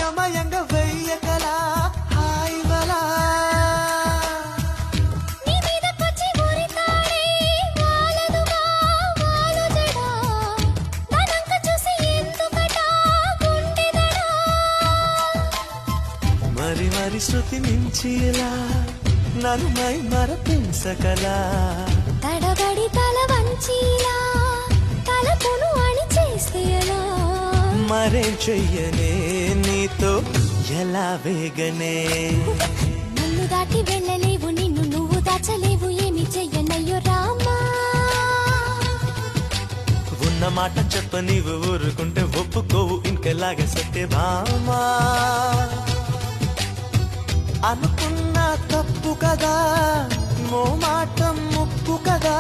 అయోమయంగా వెయ్యకలా హాయివలా మరి మరి శృతి మించిలా నన్ను మై మరపించకలా తడబడి తల వంచిలా తలపును అని చేస్తే ఎలా మరేం చెయ్యనే నీతో ఎలా వేగనే నన్ను దాటి వెళ్ళలేవు నిన్ను నువ్వు దాచలేవు ఏమి చెయ్యనయ్యో రామా ఉన్న మాట చెప్ప నీవు ఊరుకుంటే ఒప్పుకోవు ఇంకెలాగ సత్యభామా అనుకున్నా తప్పు కదా మో మాట ముప్పు కదా